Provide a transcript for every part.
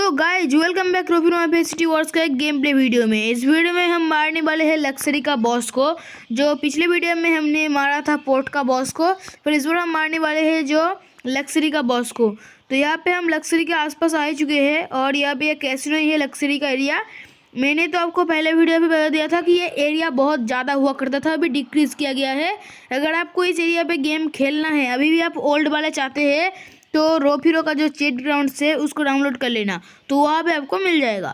तो guys welcome back Rofino City Wars का एक गेम प्ले वीडियो में। इस वीडियो में हम मारने वाले हैं लक्सरी का बॉस को। जो पिछले वीडियो में हमने मारा था पोर्ट का बॉस को, फिर इस बार हम मारने वाले हैं जो लक्सरी का बॉस को। तो यहाँ पे हम लक्सरी के आसपास आ चुके हैं और यहाँ पे कैसीनो ही है लक्सरी का एरिया। मैंने तो आपको पहले वीडियो में बता दिया था कि ये एरिया बहुत ज़्यादा हुआ करता था, अभी डिक्रीज़ किया गया है। अगर आपको इस एरिया पे गेम खेलना है, अभी भी आप ओल्ड वाले चाहते हैं, तो रोफिरो का जो चैट ग्राउंड से उसको डाउनलोड कर लेना, तो वहाँ पे आपको मिल जाएगा।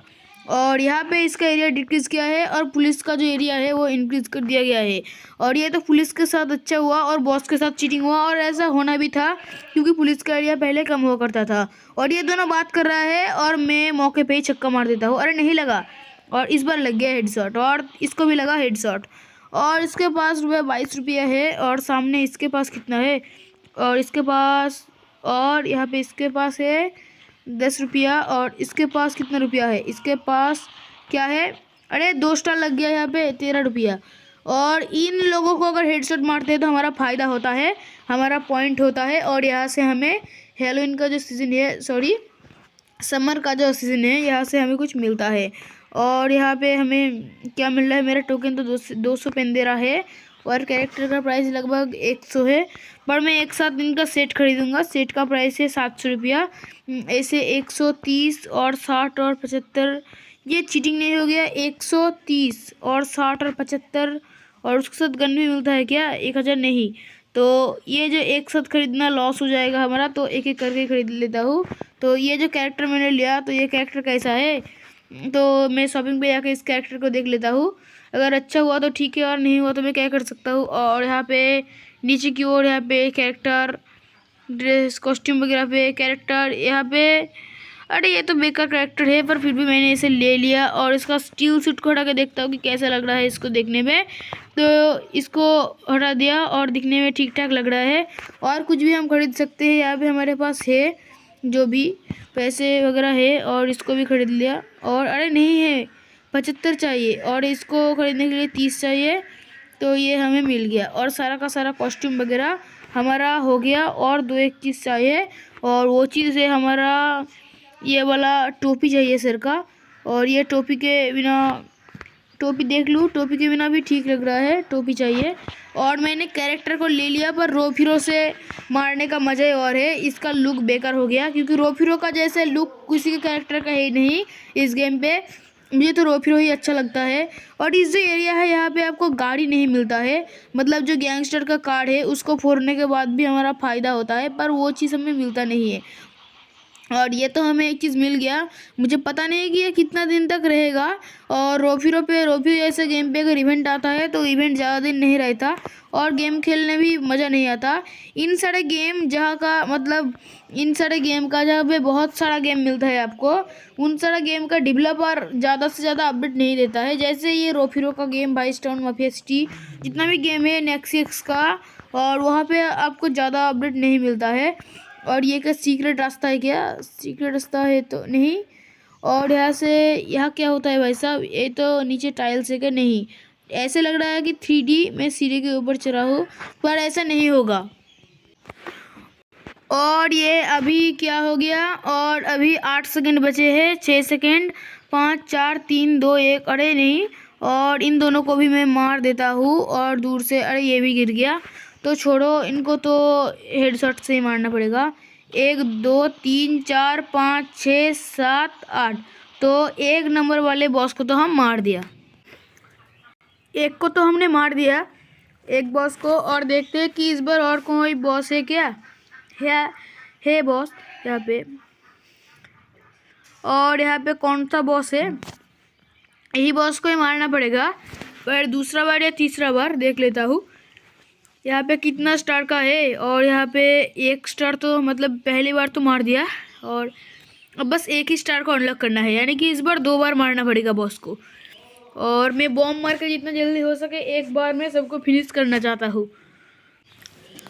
और यहाँ पे इसका एरिया डिक्रीज़ किया है और पुलिस का जो एरिया है वो इंक्रीज़ कर दिया गया है। और ये तो पुलिस के साथ अच्छा हुआ और बॉस के साथ चीटिंग हुआ, और ऐसा होना भी था क्योंकि पुलिस का एरिया पहले कम हुआ करता था। और ये दोनों बात कर रहा है और मैं मौके पे ही छक्का मार देता हूँ। अरे नहीं लगा, और इस बार लग गया हेडशॉट, और इसको भी लगा हेडशॉट। और इसके पास ₹22 है, और सामने इसके पास कितना है, और इसके पास, और यहाँ पे इसके पास है ₹10। और इसके पास कितना रुपया है, इसके पास क्या है, अरे 2 स्टार लग गया यहाँ पे ₹13। और इन लोगों को अगर हेडशॉट मारते हैं तो हमारा फ़ायदा होता है, हमारा पॉइंट होता है। और यहाँ से हमें हेलोइन का जो सीज़न है, सॉरी समर का जो सीज़न है, यहाँ से हमें कुछ मिलता है। और यहाँ पे हमें क्या मिल रहा है, मेरा टोकन तो 200 पेन दे रहा है, और कैरेक्टर का प्राइस लगभग 100 है। पर मैं एक साथ इनका सेट खरीदूंगा। सेट का प्राइस है ₹700। ऐसे 130 और 60 और 75, ये चीटिंग नहीं हो गया। 130 और 60 और 75, और उसके साथ गन भी मिलता है क्या, 1000 नहीं। तो ये जो एक साथ खरीदना लॉस हो जाएगा हमारा, तो एक एक करके खरीद लेता हूँ। तो ये जो कैरेक्टर मैंने लिया, तो ये कैरेक्टर कैसा है, तो मैं शॉपिंग पे जाकर इस कैरेक्टर को देख लेता हूँ। अगर अच्छा हुआ तो ठीक है, और नहीं हुआ तो मैं क्या कर सकता हूँ। और यहाँ पे नीचे की ओर यहाँ पे कैरेक्टर, ड्रेस, कॉस्ट्यूम वगैरह पे कैरेक्टर, यहाँ पे, अरे ये तो बेकार कैरेक्टर है, पर फिर भी मैंने इसे ले लिया। और इसका स्टील सूट को हटा के देखता हूँ कि कैसा लग रहा है इसको देखने में। तो इसको हटा दिया और दिखने में ठीक ठाक लग रहा है। और कुछ भी हम खरीद सकते हैं, यहाँ पे हमारे पास है जो भी पैसे वगैरह है, और इसको भी खरीद लिया। और अरे नहीं है, 75 चाहिए, और इसको खरीदने के लिए 30 चाहिए, तो ये हमें मिल गया। और सारा का सारा कॉस्ट्यूम वगैरह हमारा हो गया। और 2-1 चीज़ चाहिए, और वो चीज़ है हमारा ये वाला टोपी चाहिए सर का। और ये टोपी के बिना, टोपी देख लूँ, टोपी के बिना भी ठीक लग रहा है, टोपी चाहिए। और मैंने कैरेक्टर को ले लिया, पर रोफिरो से मारने का मज़ा ही और है। इसका लुक बेकार हो गया, क्योंकि रोफिरो का जैसे लुक किसी के कैरेक्टर का है नहीं इस गेम पे। मुझे तो रोफिरो ही अच्छा लगता है। और इस जो एरिया है, यहाँ पे आपको गाड़ी नहीं मिलता है, मतलब जो गैंगस्टर का कार्ड है उसको फोड़ने के बाद भी हमारा फ़ायदा होता है, पर वो चीज़ हमें मिलता नहीं है। और ये तो हमें एक चीज़ मिल गया, मुझे पता नहीं कि ये कितना दिन तक रहेगा। और रोफिरो ऐसे गेम पे अगर इवेंट आता है तो इवेंट ज़्यादा दिन नहीं रहता, और गेम खेलने भी मज़ा नहीं आता। इन सारे गेम जहाँ का, मतलब इन सारे गेम का जहाँ पे बहुत सारा गेम मिलता है आपको, उन सारा गेम का डेवलपर ज़्यादा से ज़्यादा अपडेट नहीं देता है। जैसे ये रोफिरो का game, vice town mafia city, जितना भी गेम है नेक्सस का, और वहाँ पे आपको ज़्यादा अपडेट नहीं मिलता है। और ये क्या सीक्रेट रास्ता है, क्या सीक्रेट रास्ता है तो नहीं। और यहाँ से, यहाँ क्या होता है भाई साहब, ये तो नीचे टाइल्स है क्या, नहीं, ऐसे लग रहा है कि 3D में सीढ़ी के ऊपर चढ़ा हूँ, पर ऐसा नहीं होगा। और ये अभी क्या हो गया, और अभी 8 सेकंड बचे हैं, 6 सेकंड, 5 4 3 2 1, अरे नहीं। और इन दोनों को भी मैं मार देता हूँ, और दूर से, अरे ये भी गिर गया, तो छोड़ो, इनको तो हेडशॉट से ही मारना पड़ेगा। 1 2 3 4 5 6 7 8, तो 1 नंबर वाले बॉस को तो हम मार दिया, एक को तो हमने मार दिया, एक बॉस को। और देखते हैं कि इस बार और कोई बॉस है क्या, है बॉस यहाँ पे। और यहाँ पे कौन सा बॉस है, यही बॉस को ही मारना पड़ेगा, पर दूसरा बार या तीसरा बार देख लेता हूँ यहाँ पे कितना स्टार का है। और यहाँ पे 1 स्टार, तो मतलब पहली बार तो मार दिया, और अब बस 1 ही स्टार को अनलॉक करना है, यानी कि इस बार 2 बार मारना पड़ेगा बॉस को। और मैं बॉम्ब मार कर जितना जल्दी हो सके एक बार में सबको फिनिश करना चाहता हूँ।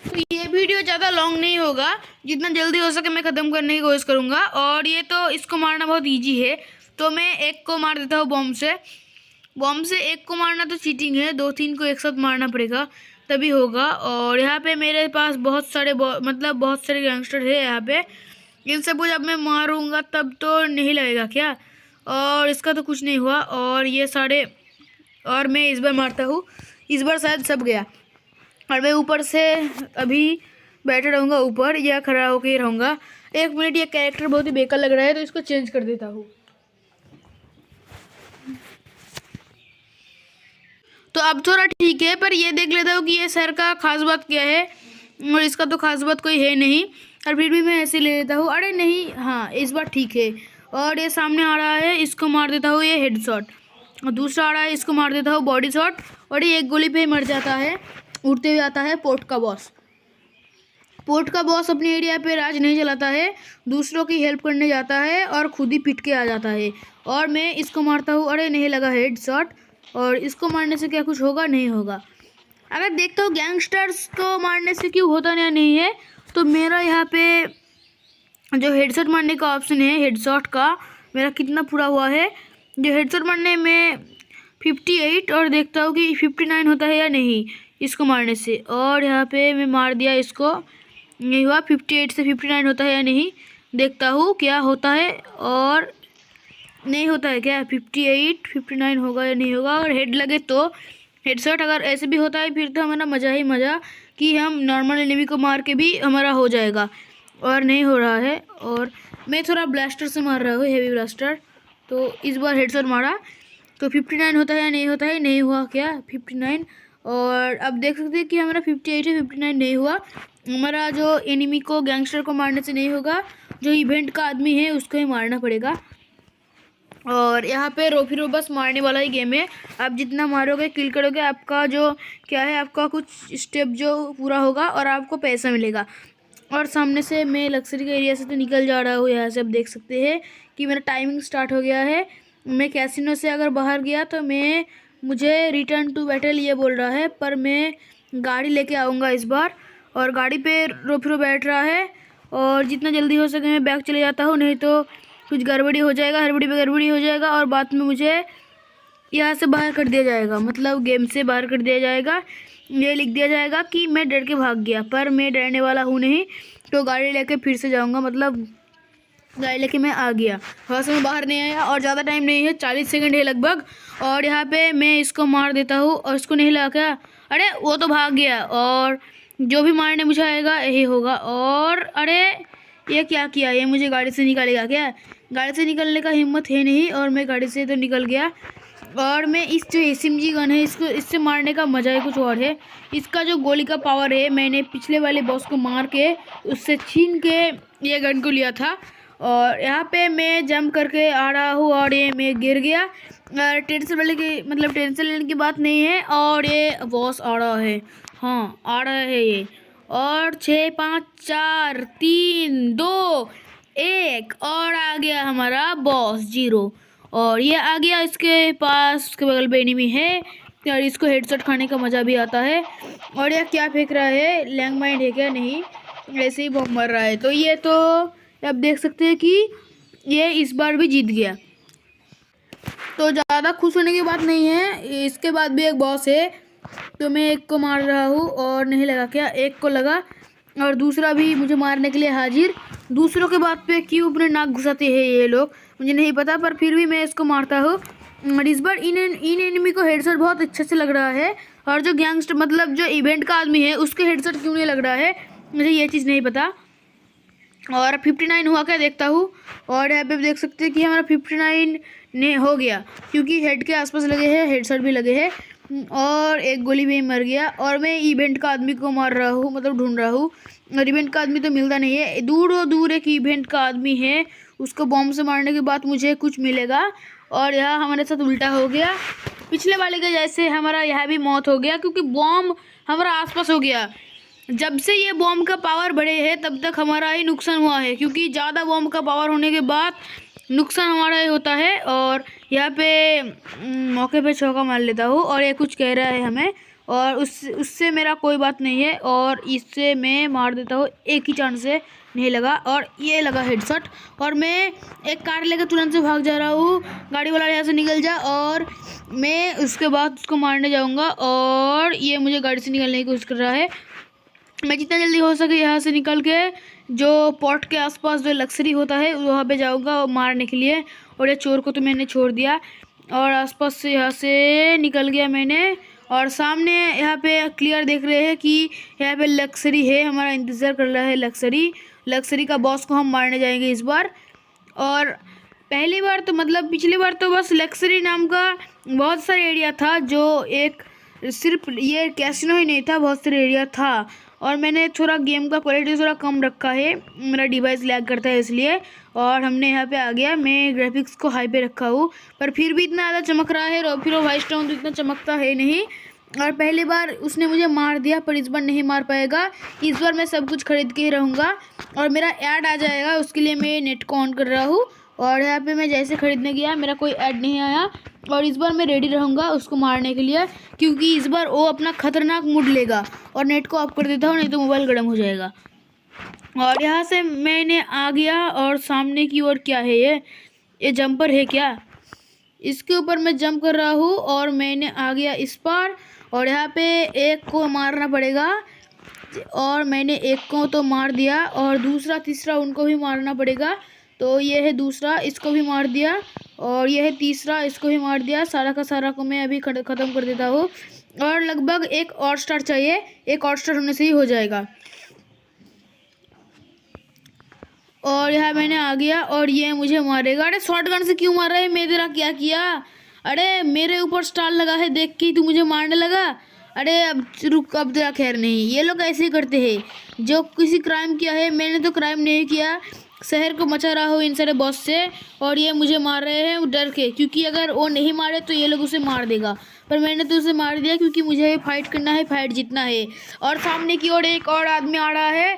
तो ये वीडियो ज़्यादा लॉन्ग नहीं होगा, जितना जल्दी हो सके मैं ख़त्म करने की कोशिश करूँगा। और ये तो इसको मारना बहुत ईजी है, तो मैं एक को मार देता हूँ बॉम्ब से। बॉम्ब से एक को मारना तो चीटिंग है, 2-3 को एक साथ मारना पड़ेगा तभी होगा। और यहाँ पे मेरे पास बहुत सारे बहुत सारे गैंगस्टर है यहाँ पे, इन सब को जब मैं मारूंगा तब तो नहीं लगेगा क्या। और इसका तो कुछ नहीं हुआ। और ये सारे, और मैं इस बार मारता हूँ, इस बार शायद सब गया। और मैं ऊपर से अभी बैठा रहूँगा, ऊपर या खड़ा होकर ही रहूँगा। 1 मिनट, ये कैरेक्टर बहुत ही बेकार लग रहा है तो इसको चेंज कर देता हूँ। तो अब थोड़ा ठीक है, पर ये देख लेता हूँ कि ये सर का खास बात क्या है, और इसका तो खास बात कोई है नहीं, और फिर भी मैं ऐसे ले लेता हूँ। अरे नहीं, हाँ इस बार ठीक है। और ये सामने आ रहा है, इसको मार देता हूँ, ये हेड शॉट। और दूसरा आ रहा है, इसको मार देता हूँ बॉडी शॉट। और ये एक गोली पे ही मर जाता है। उड़ते हुए आता है पोर्ट का बॉस। पोर्ट का बॉस अपने एरिया पे राज नहीं चलाता है, दूसरों की हेल्प करने जाता है और खुद ही पिट के आ जाता है। और मैं इसको मारता हूँ, अरे नहीं लगा हेड शॉट। और इसको मारने से क्या कुछ होगा? नहीं होगा। अगर देखता हूँ गैंगस्टर्स को मारने से क्यों होता नहीं है, तो मेरा यहाँ पे जो हेडशॉट मारने का ऑप्शन है, हेडशॉट का मेरा कितना पूरा हुआ है। जो हेडशॉट मारने में 58, और देखता हूँ कि 59 होता है या नहीं इसको मारने से। और यहाँ पे मैं मार दिया इसको, नहीं हुआ। 58 से 59 होता है या नहीं देखता हूँ क्या होता है। और नहीं होता है क्या? 58 59 होगा या नहीं होगा। और हेड लगे तो हेडशॉट, अगर ऐसे भी होता है फिर तो हमारा मज़ा ही मज़ा, कि हम नॉर्मल एनिमी को मार के भी हमारा हो जाएगा। और नहीं हो रहा है। और मैं थोड़ा ब्लास्टर से मार रहा हूँ, हेवी ब्लास्टर। तो इस बार हेडशॉट मारा तो 59 होता है या नहीं होता है, नहीं हुआ क्या 59। और अब देख सकते हैं कि हमारा 58 है, 59 नहीं हुआ। हमारा जो एनिमी को, गैंगस्टर को मारने से नहीं होगा, जो इवेंट का आदमी है उसको ही मारना पड़ेगा। और यहाँ पे रोफिरो बस मारने वाला ही गेम है। आप जितना मारोगे, किल करोगे, आपका जो क्या है, आपका कुछ स्टेप जो पूरा होगा और आपको पैसा मिलेगा। और सामने से मैं लक्सरी के एरिया से तो निकल जा रहा हूँ। यहाँ से आप देख सकते हैं कि मेरा टाइमिंग स्टार्ट हो गया है। मैं कैसीनो से अगर बाहर गया तो मुझे रिटर्न टू बैटल ये बोल रहा है, पर मैं गाड़ी लेके आऊँगा इस बार। और गाड़ी पे रोफिरो बैठ रहा है, और जितना जल्दी हो सके मैं बैग चले जाता हूँ, नहीं तो कुछ गड़बड़ी हो जाएगा, हड़बड़ी पे गड़बड़ी हो जाएगा और बाद में मुझे यहाँ से बाहर कर दिया जाएगा, मतलब गेम से बाहर कर दिया जाएगा। ये लिख दिया जाएगा कि मैं डर के भाग गया, पर मैं डरने वाला हूँ नहीं। तो गाड़ी लेके फिर से जाऊँगा, मतलब गाड़ी लेके मैं आ गया, वहाँ से मैं बाहर नहीं आया। और ज़्यादा टाइम नहीं है, 40 सेकंड है लगभग। और यहाँ पे मैं इसको मार देता हूँ, और इसको नहीं लगा क्या? अरे वो तो भाग गया। और जो भी मारने मुझे आएगा यही होगा। और अरे ये क्या किया? ये मुझे गाड़ी से निकालेगा क्या? गाड़ी से निकलने का हिम्मत है नहीं, और मैं गाड़ी से तो निकल गया। और मैं इस जो SMG गन है, इससे मारने का मज़ा ही कुछ और है। इसका जो गोली का पावर है, मैंने पिछले वाले बॉस को मार के उससे छीन के ये गन को लिया था। और यहाँ पे मैं जंप करके आ रहा हूँ, और ये मैं गिर गया। टेंशन लेने की बात नहीं है। और ये बॉस आ रहा है, हाँ आ रहा है ये। और 6 5 4 3 2 1 और आ गया हमारा बॉस 0। और ये आ गया इसके पास, उसके बगल पे एनिमी है, और इसको हेडशॉट खाने का मज़ा भी आता है। और ये क्या फेंक रहा है? लैंग माइंड है क्या? नहीं, ऐसे ही बम मर रहा है। तो ये तो आप देख सकते हैं कि ये इस बार भी जीत गया। तो ज़्यादा खुश होने की बात नहीं है, इसके बाद भी एक बॉस है। तो मैं एक को मार रहा हूँ, और नहीं लगा क्या? एक को लगा, और दूसरा भी मुझे मारने के लिए हाजिर। दूसरों के बात पे क्यों अपने नाक घुसाते हैं ये लोग, मुझे नहीं पता, पर फिर भी मैं इसको मारता हूँ। और इस बार इन एनिमी को हेडशॉट बहुत अच्छे से लग रहा है, और जो गैंगस्टर, मतलब जो इवेंट का आदमी है, उसके हेडशॉट क्यों नहीं लग रहा है, मुझे ये चीज़ नहीं पता। और 59 हुआ क्या देखता हूँ। और यहाँ पे देख सकते हैं कि हमारा 59 ने हो गया, क्योंकि हेड के आसपास लगे हैं, हेडशॉट भी लगे हैं। और एक गोली में ही मर गया। और मैं इवेंट का आदमी को मार रहा हूँ, मतलब ढूंढ रहा हूँ। और इवेंट का आदमी तो मिलता नहीं है, दूर एक इवेंट का आदमी है, उसको बॉम्ब से मारने के बाद मुझे कुछ मिलेगा। और यहाँ हमारे साथ उल्टा हो गया, पिछले वाले के जैसे हमारा यहाँ भी मौत हो गया, क्योंकि बॉम्ब हमारा आसपास हो गया। जब से ये बॉम्ब का पावर बढ़े है तब तक हमारा ही नुकसान हुआ है, क्योंकि ज़्यादा बॉम्ब का पावर होने के बाद नुकसान हमारा ही होता है। और यहाँ पे मौके पे चौका मार लेता हूँ, और ये कुछ कह रहा है हमें, और उससे मेरा कोई बात नहीं है। और इससे मैं मार देता हूँ, एक ही चांस से, नहीं लगा। और ये लगा हेडशॉट। और मैं एक कार लेकर तुरंत से भाग जा रहा हूँ, गाड़ी वाला यहाँ से निकल जा। और मैं उसके बाद उसको मारने जाऊँगा, और ये मुझे गाड़ी से निकलने की कोशिश कर रहा है। मैं जितना जल्दी हो सके यहाँ से निकल के जो पॉट के आसपास जो लक्सरी होता है वहाँ पे जाऊँगा मारने के लिए। और ये चोर को तो मैंने छोड़ दिया और आसपास से यहाँ से निकल गया मैंने। और सामने यहाँ पे क्लियर देख रहे हैं कि यहाँ पे लक्सरी है, हमारा इंतज़ार कर रहा है लक्सरी का बॉस को हम मारने जाएंगे इस बार। और पहली बार तो मतलब पिछली बार तो बस लक्सरी नाम का बहुत सारे एरिया था, जो एक सिर्फ ये कैसीनो ही नहीं था, बहुत सारे एरिया था। और मैंने थोड़ा गेम का क्वालिटी थोड़ा कम रखा है, मेरा डिवाइस लैग करता है इसलिए। और हमने यहाँ पे आ गया, मैं ग्राफिक्स को हाई पे रखा हूँ पर फिर भी इतना ज़्यादा चमक रहा है। फिर वो वाइट स्टोन तो इतना चमकता है नहीं। और पहली बार उसने मुझे मार दिया पर इस बार नहीं मार पाएगा। इस बार मैं सब कुछ खरीद के ही रहूँगा और मेरा ऐड आ जाएगा, उसके लिए मैं नेट को ऑन कर रहा हूँ। और यहाँ पे मैं जैसे खरीदने गया मेरा कोई ऐड नहीं आया। और इस बार मैं रेडी रहूँगा उसको मारने के लिए, क्योंकि इस बार वो अपना खतरनाक मूड लेगा। और नेट को ऑफ कर देता हूँ, नहीं तो मोबाइल गर्म हो जाएगा। और यहाँ से मैंने आ गया और सामने की ओर क्या है ये जंपर है क्या? इसके ऊपर मैं जंप कर रहा हूँ और मैंने आ गया इस पार। और यहाँ पे एक को मारना पड़ेगा और मैंने एक को तो मार दिया और दूसरा तीसरा उनको भी मारना पड़ेगा। तो ये है दूसरा, इसको भी मार दिया। और ये है तीसरा, इसको भी मार दिया। सारा का सारा को मैं अभी ख़त्म कर देता हूँ। और लगभग एक और स्टार चाहिए, एक और स्टार होने से ही हो जाएगा। और यहाँ मैंने आ गया और ये मुझे मारेगा। अरे शॉटगन से क्यों मार रहा है? मैं तेरा क्या किया? अरे मेरे ऊपर स्टार लगा है, देख के तू मुझे मारने लगा। अरे अब रुक, अब तेरा खैर नहीं। ये लोग ऐसे ही करते हैं जो किसी क्राइम किया है। मैंने तो क्राइम नहीं किया, शहर को मचा रहा हूँ इन सारे बॉस से। और ये मुझे मार रहे हैं डर के, क्योंकि अगर वो नहीं मारे तो ये लोग उसे मार देगा। पर मैंने तो उसे मार दिया क्योंकि मुझे फाइट करना है, फाइट जीतना है। और सामने की ओर एक और आदमी आ रहा है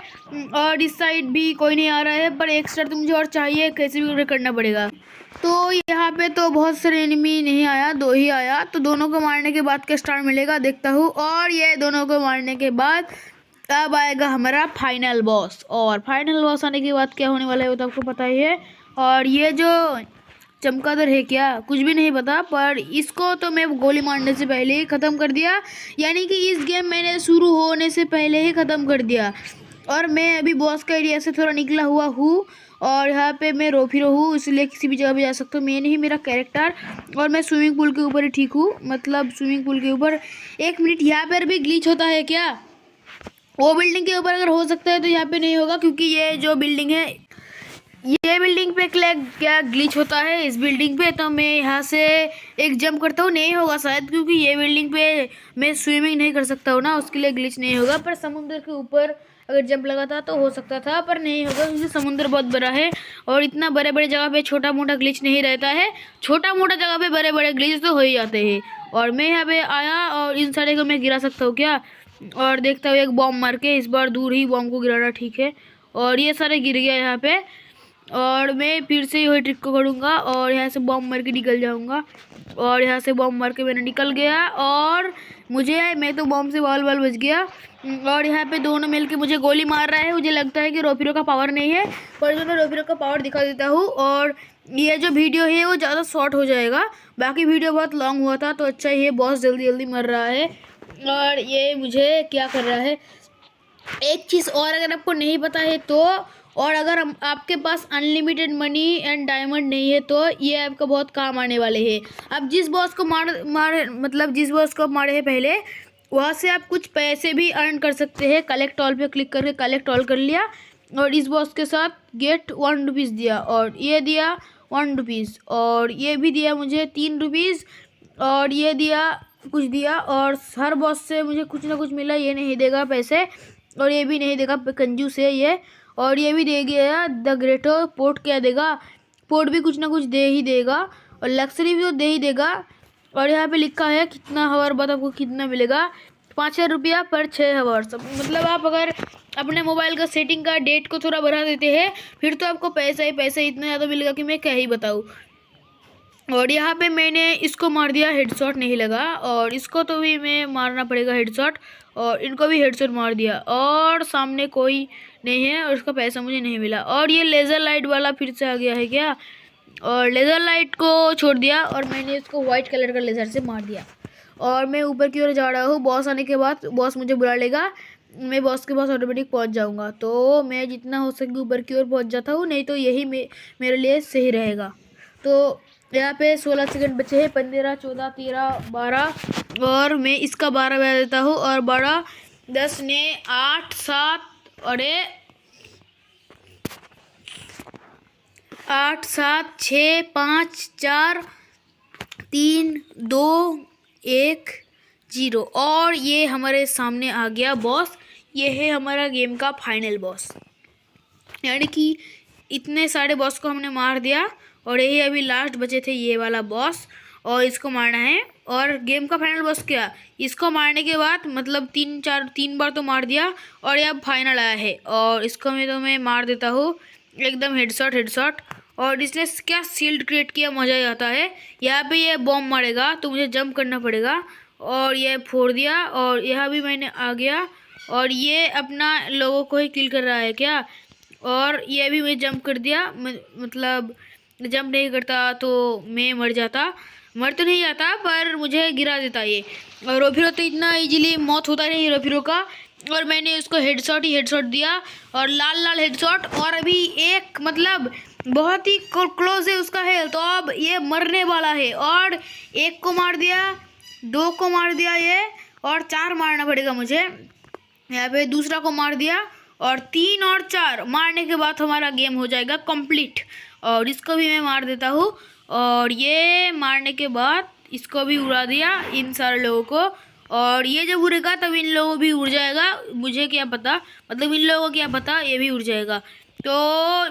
और इस साइड भी कोई नहीं आ रहा है, पर एक स्टार तो मुझे और चाहिए, कैसे भी करना पड़ेगा। तो यहाँ पे तो बहुत सारे एनिमी नहीं आया, 2 ही आया। तो दोनों को मारने के बाद का स्टार मिलेगा, देखता हूँ। और ये दोनों को मारने के बाद अब आएगा हमारा फाइनल बॉस। और फाइनल बॉस आने के बाद क्या होने वाला है वो तो आपको पता ही है। और ये जो चमगादड़ है क्या, कुछ भी नहीं पता, पर इसको तो मैं गोली मारने से पहले ही ख़त्म कर दिया। यानी कि इस गेम मैंने शुरू होने से पहले ही ख़त्म कर दिया। और मैं अभी बॉस का एरिया से थोड़ा निकला हुआ हूँ और यहाँ पे मैं रोफिरो हूँ, इसलिए किसी भी जगह पे जा सकता हूँ। मैं नहीं, मेरा कैरेक्टर। और मैं स्विमिंग पूल के ऊपर ही ठीक हूँ, मतलब स्विमिंग पूल के ऊपर। एक मिनट, यहाँ पर भी ग्लिच होता है क्या? वो बिल्डिंग के ऊपर अगर हो सकता है तो यहाँ पे नहीं होगा, क्योंकि ये जो बिल्डिंग है, ये बिल्डिंग पे क्या ग्लिच होता है इस बिल्डिंग पे। तो मैं यहाँ से एक जंप करता हूँ, नहीं होगा शायद, क्योंकि ये बिल्डिंग पे मैं स्विमिंग नहीं कर सकता हूँ ना, उसके लिए ग्लिच नहीं होगा। पर समुद्र के ऊपर अगर जंप लगा था तो हो सकता था, पर नहीं होगा क्योंकि समुद्र बहुत बड़ा है और इतना बड़े बड़े जगह पे छोटा मोटा ग्लिच नहीं रहता है। छोटा मोटा जगह पे बड़े बड़े ग्लिच तो हो ही जाते हैं। और मैं यहाँ पे आया और इन सारे को मैं गिरा सकता हूँ क्या? और देखता हूँ एक बॉम्ब मार के, इस बार दूर ही बॉम्ब को गिराना ठीक है। और ये सारे गिर गया यहाँ पे। और मैं फिर से वही ट्रिक को करूँगा और यहाँ से बॉम्ब मार के निकल जाऊँगा। और यहाँ से बॉम्ब मार के मैंने निकल गया और मैं तो बॉम्ब से बाल बच गया। और यहाँ पे दोनों मिलके मुझे गोली मार रहा है। मुझे लगता है कि रोफिरो का पावर नहीं है, पर जो मैं रोफिरो का पावर दिखा देता हूँ। और ये जो वीडियो है वो ज़्यादा शॉर्ट हो जाएगा, बाकी वीडियो बहुत लॉन्ग हुआ था। तो अच्छा ही है, बॉस जल्दी जल्दी मर रहा है और ये मुझे क्या कर रहा है। एक चीज़ और अगर आपको नहीं पता है तो, और अगर आपके पास अनलिमिटेड मनी एंड डायमंड नहीं है तो ये आपका बहुत काम आने वाले हैं। आप जिस बॉस को मतलब जिस बॉस को मारे हैं पहले, वहाँ से आप कुछ पैसे भी अर्न कर सकते हैं। कलेक्ट ऑल पे क्लिक करके कलेक्ट ऑल कर लिया और इस बॉस के साथ गेट 1 रुपीज़ दिया और ये दिया 1 रुपीज़ और ये भी दिया मुझे 3 रुपीज़ और ये दिया कुछ दिया। और हर बॉस से मुझे कुछ ना कुछ मिला। ये नहीं देगा पैसे और ये भी नहीं देगा, कंजूस है ये। और ये भी दे गया द ग्रेटो। पोर्ट क्या देगा? पोर्ट भी कुछ ना कुछ दे ही देगा और लक्सरी भी तो दे ही देगा। और यहाँ पे लिखा है कितना हवर बाद आपको कितना मिलेगा, 5,000 रुपया पर 6 हवर्स। मतलब आप अगर अपने मोबाइल का सेटिंग का डेट को थोड़ा बढ़ा देते हैं फिर तो आपको पैसा ही पैसा इतना ज़्यादा मिलेगा कि मैं क्या ही बताऊँ। और यहाँ पे मैंने इसको मार दिया, हेडशॉट नहीं लगा। और इसको तो भी मैं मारना पड़ेगा हेडशॉट, और इनको भी हेडशॉट मार दिया। और सामने कोई नहीं है और उसका पैसा मुझे नहीं मिला। और ये लेज़र लाइट वाला फिर से आ गया है क्या? और लेज़र लाइट को छोड़ दिया और मैंने इसको वाइट कलर का लेज़र से मार दिया। और मैं ऊपर की ओर जा रहा हूँ। बॉस आने के बाद बॉस मुझे बुला लेगा मैं बॉस के पास ऑटोमेटिक पहुंच जाऊंगा। तो मैं जितना हो सके ऊपर की ओर पहुंच जाता हूँ, नहीं तो यही मेरे लिए सही रहेगा। तो यहाँ पे 16 सेकंड बचे हैं, 15, 14, 13, 12 और मैं इसका 12 बजा देता हूँ। और 12, 10 ने 8, 7 अरे 8, 7, 6, 5, 4, 3, 2, 1, 0 और ये हमारे सामने आ गया बॉस। ये है हमारा गेम का फाइनल बॉस, यानी कि इतने सारे बॉस को हमने मार दिया और यही अभी लास्ट बचे थे, ये वाला बॉस, और इसको मारना है। और गेम का फाइनल बॉस क्या, इसको मारने के बाद मतलब 3 बार तो मार दिया और ये अब फाइनल आया है। और इसको मैं मार देता हूँ एकदम हेडशॉट। और इसने क्या शील्ड क्रिएट किया, मज़ा ही आता है। यहाँ पे ये बॉम्ब मारेगा तो मुझे जंप करना पड़ेगा और ये फोड़ दिया। और यहाँ भी मैंने आ गया और ये अपना लोगों को ही किल कर रहा है क्या। और ये भी मैं जंप कर दिया, मतलब जंप नहीं करता तो मैं मर तो नहीं जाता पर मुझे गिरा देता ये। और रोफिरो तो इतना इजीली मौत होता नहीं रोफिरो का, और मैंने उसको हेडशॉट दिया और लाल हेडशॉट। और अभी एक मतलब बहुत ही क्लोज है उसका हेल्थ, तो अब ये मरने वाला है। और 1 को मार दिया, 2 को मार दिया ये, और 4 मारना पड़ेगा मुझे। यहाँ पे दूसरा को मार दिया और 3 और 4 मारने के बाद हमारा गेम हो जाएगा कंप्लीट। और इसको भी मैं मार देता हूँ और ये मारने के बाद इसको भी उड़ा दिया, इन सारे लोगों को। और ये जब उड़ेगा तब इन लोगों भी उड़ जाएगा, मुझे क्या पता, मतलब इन लोगों को क्या पता, ये भी उड़ जाएगा। तो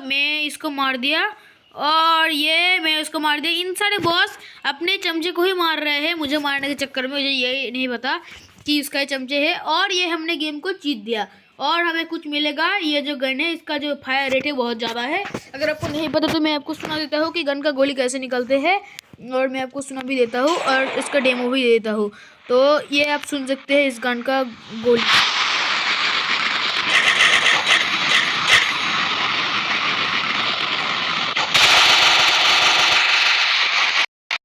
मैं इसको मार दिया और ये मैं उसको मार दिया। इन सारे बॉस अपने चमचे को ही मार रहे हैं, मुझे मारने के चक्कर में मुझे ये नहीं पता कि इसका ये चमचे है। और ये हमने गेम को जीत दिया और हमें कुछ मिलेगा। ये जो गन है इसका जो फायर रेट है बहुत ज़्यादा है। अगर आपको नहीं पता तो मैं आपको सुना देता हूँ कि गन का गोली कैसे निकलते हैं, और मैं आपको सुना भी देता हूँ और इसका डेमो भी देता हूँ। तो ये आप सुन सकते हैं इस गन का गोली।